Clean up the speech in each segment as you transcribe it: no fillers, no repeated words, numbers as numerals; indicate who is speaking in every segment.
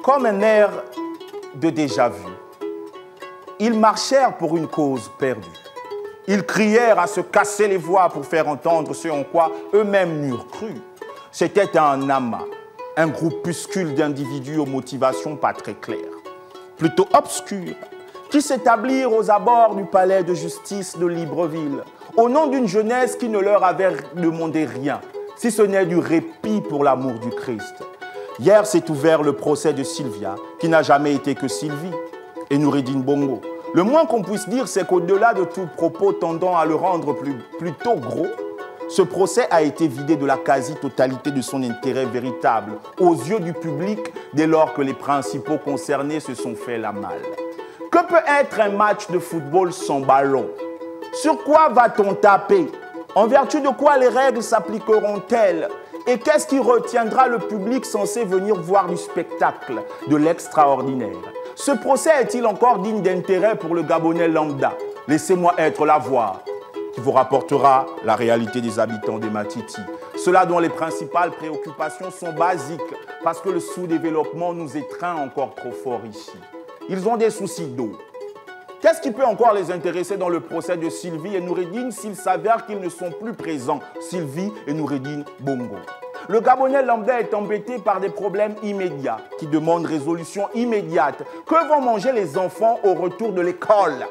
Speaker 1: Comme un air de déjà-vu, ils marchèrent pour une cause perdue. Ils crièrent à se casser les voix pour faire entendre ce en quoi eux-mêmes n'eurent cru. C'était un amas, un groupuscule d'individus aux motivations pas très claires, plutôt obscures, qui s'établirent aux abords du palais de justice de Libreville, au nom d'une jeunesse qui ne leur avait demandé rien, si ce n'est du répit pour l'amour du Christ. Hier s'est ouvert le procès de Sylvia, qui n'a jamais été que Sylvie, et Noureddine Bongo. Le moins qu'on puisse dire, c'est qu'au-delà de tout propos tendant à le rendre plutôt gros, ce procès a été vidé de la quasi-totalité de son intérêt véritable, aux yeux du public, dès lors que les principaux concernés se sont fait la malle. Que peut être un match de football sans ballon? Sur quoi va-t-on taper? En vertu de quoi les règles s'appliqueront-elles? Et qu'est-ce qui retiendra le public censé venir voir du spectacle, de l'extraordinaire? Ce procès est-il encore digne d'intérêt pour le Gabonais lambda? Laissez-moi être la voix qui vous rapportera la réalité des habitants de Matiti. Ceux-là dont les principales préoccupations sont basiques, parce que le sous-développement nous étreint encore trop fort ici. Ils ont des soucis d'eau. Qu'est-ce qui peut encore les intéresser dans le procès de Sylvie et Noureddine s'il s'avère qu'ils ne sont plus présents, Sylvie et Noureddine Bongo? Le Gabonais lambda est embêté par des problèmes immédiats qui demandent résolution immédiate. Que vont manger les enfants au retour de l'école?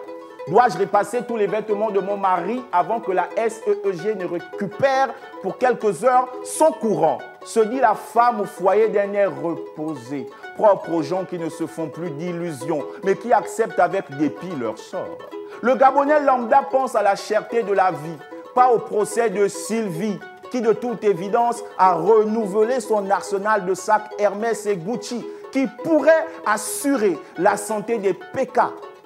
Speaker 1: Dois-je repasser tous les vêtements de mon mari avant que la SEEG ne récupère pour quelques heures son courant? Se dit la femme au foyer d'un air reposé, propre aux gens qui ne se font plus d'illusions, mais qui acceptent avec dépit leur sort. Le Gabonais lambda pense à la cherté de la vie, pas au procès de Sylvie, qui de toute évidence a renouvelé son arsenal de sacs Hermès et Gucci, qui pourrait assurer la santé des PK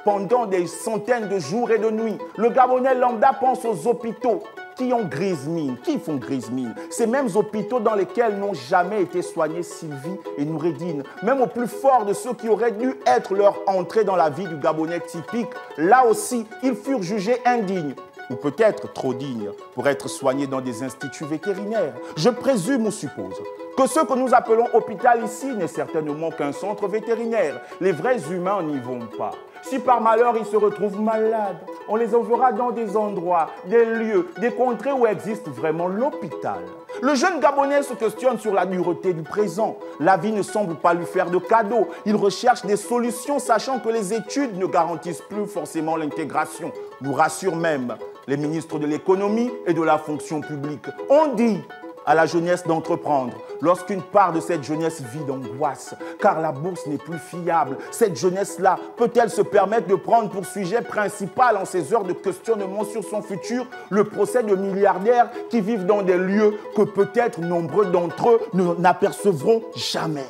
Speaker 1: pendant des centaines de jours et de nuits. Le Gabonais lambda pense aux hôpitaux qui ont grise mine. Qui font grise mine? Ces mêmes hôpitaux dans lesquels n'ont jamais été soignés Sylvie et Noureddine. Même au plus fort de ceux qui auraient dû être leur entrée dans la vie du Gabonais typique, là aussi, ils furent jugés indignes, ou peut-être trop dignes, pour être soignés dans des instituts vétérinaires. Je présume ou suppose que ce que nous appelons hôpital ici n'est certainement qu'un centre vétérinaire. Les vrais humains n'y vont pas. Si par malheur ils se retrouvent malades, on les enverra dans des endroits, des lieux, des contrées où existe vraiment l'hôpital. Le jeune Gabonais se questionne sur la dureté du présent. La vie ne semble pas lui faire de cadeaux. Il recherche des solutions, sachant que les études ne garantissent plus forcément l'intégration. Nous rassurent même les ministres de l'économie et de la fonction publique. On dit à la jeunesse d'entreprendre, lorsqu'une part de cette jeunesse vit d'angoisse, car la bourse n'est plus fiable. Cette jeunesse-là peut-elle se permettre de prendre pour sujet principal en ces heures de questionnement sur son futur le procès de milliardaires qui vivent dans des lieux que peut-être nombreux d'entre eux n'apercevront jamais?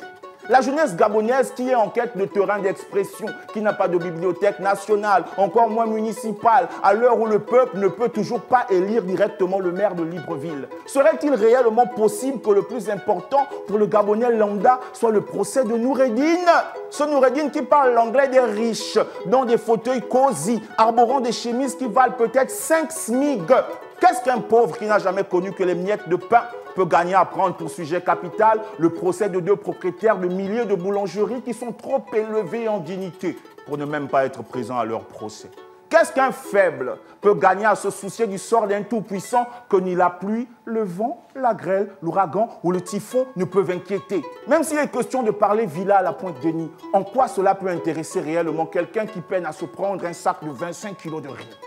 Speaker 1: La jeunesse gabonaise qui est en quête de terrain d'expression, qui n'a pas de bibliothèque nationale, encore moins municipale, à l'heure où le peuple ne peut toujours pas élire directement le maire de Libreville. Serait-il réellement possible que le plus important pour le Gabonais lambda soit le procès de Noureddine? Ce Noureddine qui parle l'anglais des riches, dans des fauteuils cosy, arborant des chemises qui valent peut-être 5 SMIG. Qu'est-ce qu'un pauvre qui n'a jamais connu que les miettes de pain peut gagner à prendre pour sujet capital le procès de deux propriétaires de milliers de boulangeries qui sont trop élevés en dignité pour ne même pas être présents à leur procès? Qu'est-ce qu'un faible peut gagner à se soucier du sort d'un tout-puissant que ni la pluie, le vent, la grêle, l'ouragan ou le typhon ne peuvent inquiéter? Même s'il est question de parler villa à la Pointe-Denis, en quoi cela peut intéresser réellement quelqu'un qui peine à se prendre un sac de 25 kilos de riz?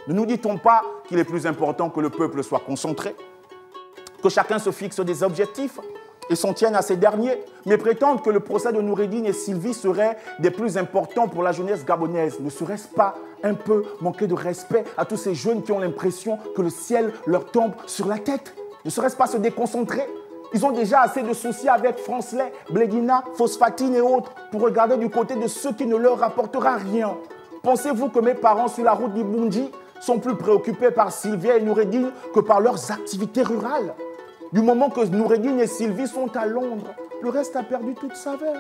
Speaker 1: Ne nous dit-on pas qu'il est plus important que le peuple soit concentré, que chacun se fixe des objectifs et s'en tienne à ces derniers, mais prétendre que le procès de Noureddine et Sylvie serait des plus importants pour la jeunesse gabonaise? Ne serait-ce pas un peu manquer de respect à tous ces jeunes qui ont l'impression que le ciel leur tombe sur la tête? Ne serait-ce pas se déconcentrer? Ils ont déjà assez de soucis avec Francelet, Bléguina, Phosphatine et autres pour regarder du côté de ceux qui ne leur rapportera rien. Pensez-vous que mes parents sur la route d'Ibundi sont plus préoccupés par Sylvia et Noureddine que par leurs activités rurales? Du moment que Noureddine et Sylvie sont à Londres, le reste a perdu toute saveur.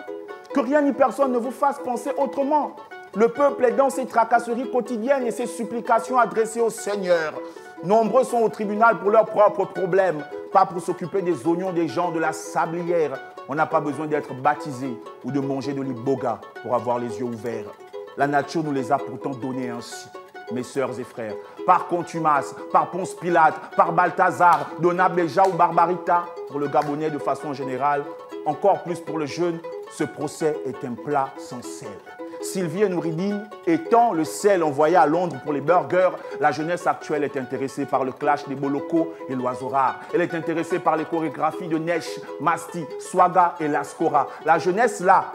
Speaker 1: Que rien ni personne ne vous fasse penser autrement. Le peuple est dans ses tracasseries quotidiennes et ses supplications adressées au Seigneur. Nombreux sont au tribunal pour leurs propres problèmes, pas pour s'occuper des oignons des gens de la sablière. On n'a pas besoin d'être baptisé ou de manger de l'iboga pour avoir les yeux ouverts. La nature nous les a pourtant donnés ainsi, mes sœurs et frères. Par contumace, par Ponce Pilate, par Balthazar, Dona Béja ou Barbarita, pour le Gabonais de façon générale, encore plus pour le jeune, ce procès est un plat sans sel. Sylvie Nouridine étant le sel envoyé à Londres pour les burgers, la jeunesse actuelle est intéressée par le clash des Boloko et l'oiseau rare. Elle est intéressée par les chorégraphies de Nesh, Masti, Swaga et Lascora. La jeunesse là,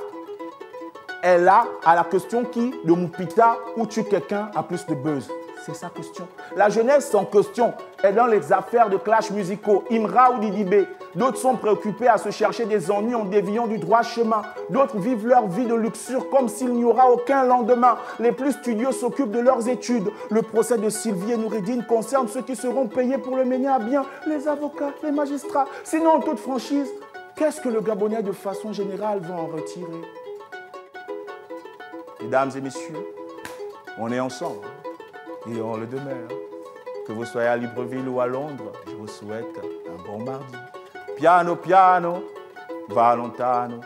Speaker 1: elle a à la question qui, de Moupita, où tue quelqu'un a plus de buzz. C'est sa question. La jeunesse en question est dans les affaires de clash musicaux, Imra ou Didibé. D'autres sont préoccupés à se chercher des ennuis en déviant du droit chemin. D'autres vivent leur vie de luxure comme s'il n'y aura aucun lendemain. Les plus studieux s'occupent de leurs études. Le procès de Sylvie Nouridine concerne ceux qui seront payés pour le mener à bien, les avocats, les magistrats. Sinon, en toute franchise, qu'est-ce que le Gabonais de façon générale va en retirer? Mesdames et messieurs, on est ensemble. Et on le demeure. Que vous soyez à Libreville ou à Londres, je vous souhaite un bon mardi. Piano, piano, va lontano.